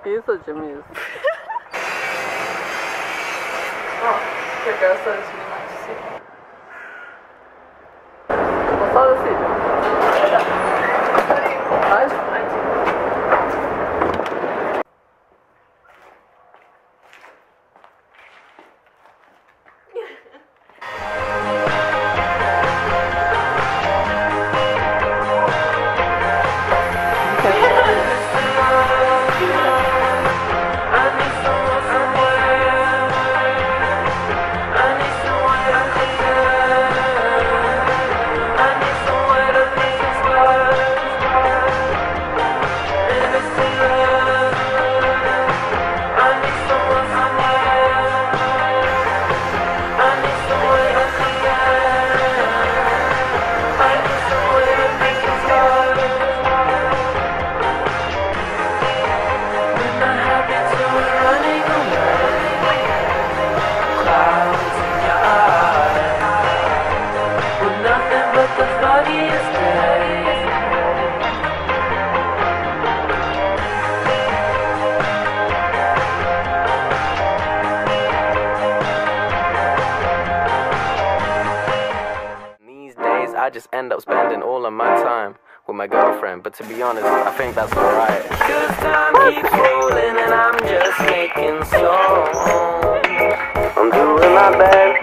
Isso, Jimmy. Ó, pegar essa mais de cima. Gostou desse? Mais? I just end up spending all of my time with my girlfriend, but to be honest, I think that's alright. Cause time keeps rolling and I'm just making songs. I'm doing my best,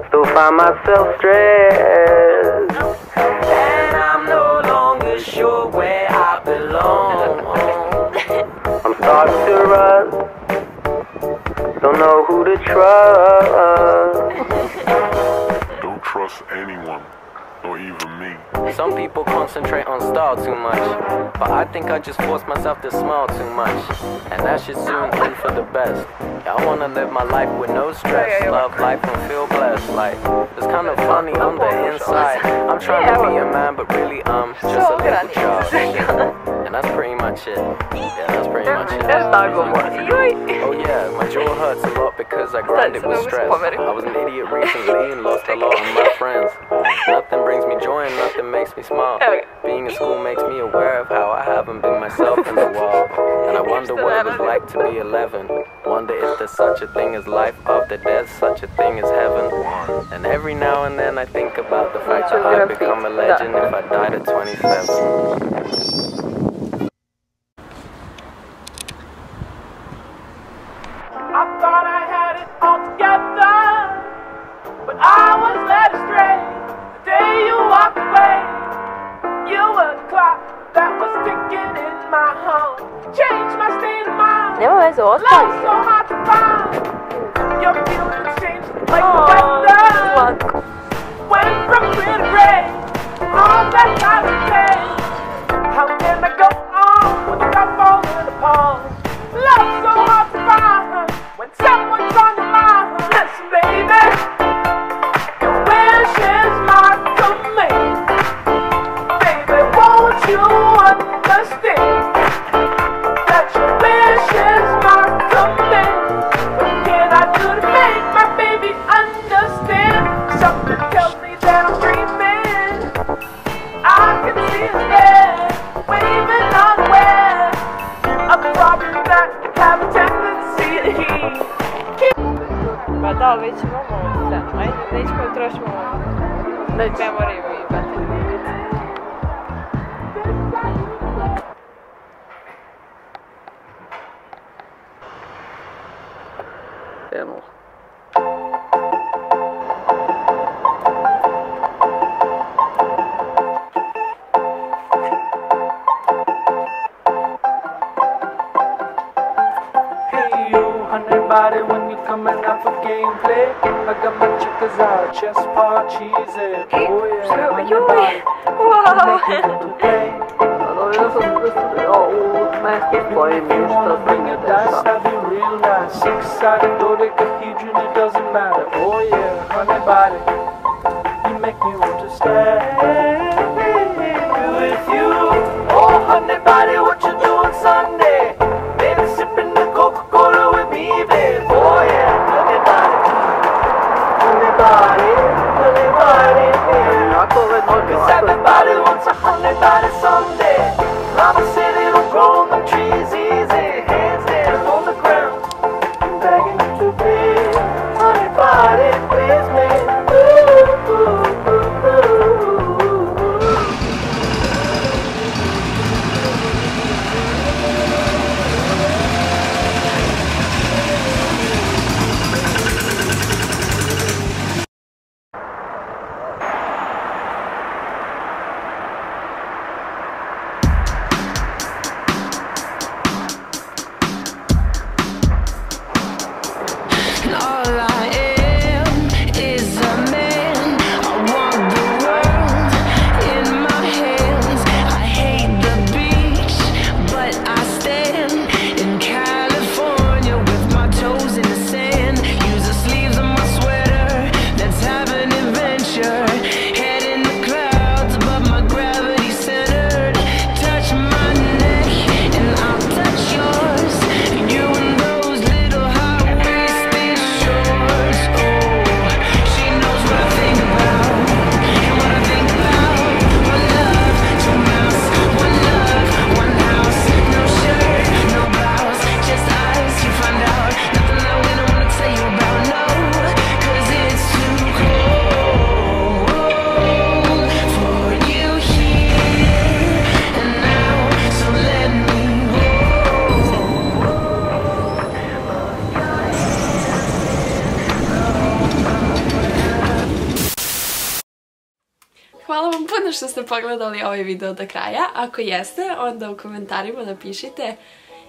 still find myself stressed, and I'm no longer sure where I belong. I'm starting to rust, don't know who to trust. Trust anyone, or even me. Some people concentrate on style too much, but I think I just force myself to smile too much, and that should soon end for the best. Yeah, I wanna live my life with no stress, love life and feel blessed. Like, it's kind of funny on the inside. I'm trying to be a man, but really I'm just a little child. And that's pretty much it. Yeah, that's pretty much it. Oh yeah, my jaw hurts a lot because I grinded with stress. I was an idiot recently and lost a lot of my friends. Nothing brings me joy and nothing makes me smile. Being in school makes me aware of how I haven't been myself in a while. And I wonder what it was like to be 11. Wonder if there's such a thing as life after death, such a thing as heaven. And every now and then I think about the fact that I'd become a legend if I died at 27. I thought I had it all together, but I was led astray. The day you walked away, you were the clock that was ticking in my home. Changed my state of mind. Nie ma bez Love so hard to find. Your feelings changed like the weather. Went from clear to gray, all that time to day. How can I go on without falling apart? Love so hard to find when someone's on your mind. Listen, baby, your wish is my command. Baby, won't you understand that your wish is my command? What can I do to make my baby understand? Something tells me that I'm dreaming. I can see his head waving unaware. A problem that have a tendency to heat. Pa da, već imamo, da, ajde, nećemo trošimo memoriju i bateriju. Temos. Body when you're coming out for gameplay. I got my chickens out, chest part cheesy. Oh yeah, on your body. If you wanna bring your dice, that'd be real nice. Six-sided dodecahedron, it doesn't matter. Oh yeah, honey body, you make me want to stay with you. Oh honey body, what you doing Sunday? Maybe sipping the Coca-Cola with me, babe. Oh yeah, honey body, honey body, honey body, yeah. Cause everybody wants a honey body someday. Mama said it'll grow on the trees easy. što ste pogledali ovaj video do kraja. Ako jeste, onda u komentarima napišite.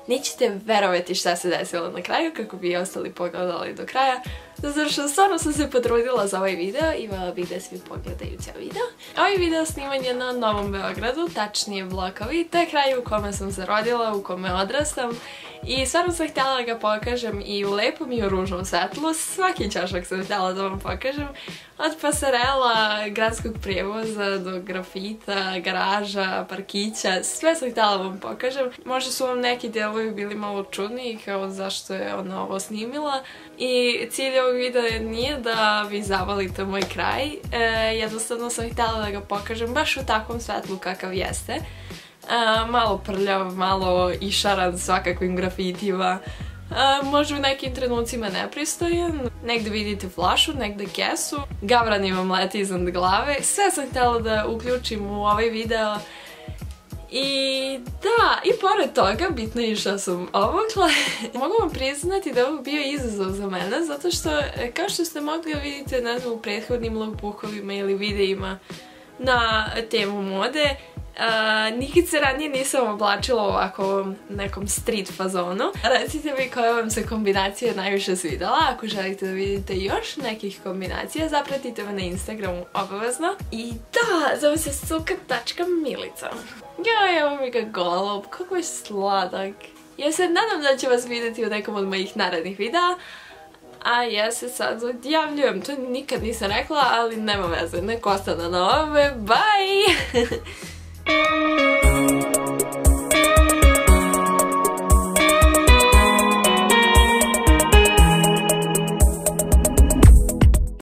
Nećete verovati šta se desilo na kraju kako bi ostali pogledali do kraja. Zato što stvarno sam se potrudila za ovaj video i voljela bih da svi pogledaju cijel video. Ovaj video sniman je na Novom Beogradu, tačnije Blokovi. To je kraj u kome sam se rodila, u kome odrastam. I stvarno sam htjela da ga pokažem i u lepom i u ružnom svetlu. Svaki čašak sam htjela da vam pokažem. Od pasarela, gradskog prijevoza do grafita, garaža, parkića, sve sam htjela da vam pokažem. Možda su vam neki dijelovi bili malo čudni, kao zašto je ona ovo snimila. I cilj ovog videa nije da vi zavalite moj kraj, jednostavno sam htjela da ga pokažem baš u takvom svetlu kakav jeste. Malo prljav, malo išaran svakakvim grafitima, možda u nekim trenucima nepristojan, negdje vidite flašu, negdje kesu, gavrani vam leti iznad glave, sve sam htjela da uključim u ovaj video. I da, i pored toga, bitno je što sam obukla. Mogu vam priznati da je ovo bio izazov za mene, zato što, kao što ste mogli da vidite, ne znam, u prethodnim lookbookovima ili videima na temu mode, nikad se ranije nisam oblačila ovako nekom street fazonu. Recite mi koja vam se kombinacija najviše svidala. Ako želite da vidite još nekih kombinacija, zapratite me na Instagramu obavezno. I da, zove se suka.milica. Joj, evo mi ga golub, kako je sladak. Ja se nadam da ću vas vidjeti u nekom od mojih narednih videa. A ja se sad odjavljujem, to nikad nisam rekla, ali nema veze, nek ostane na ovome, bye!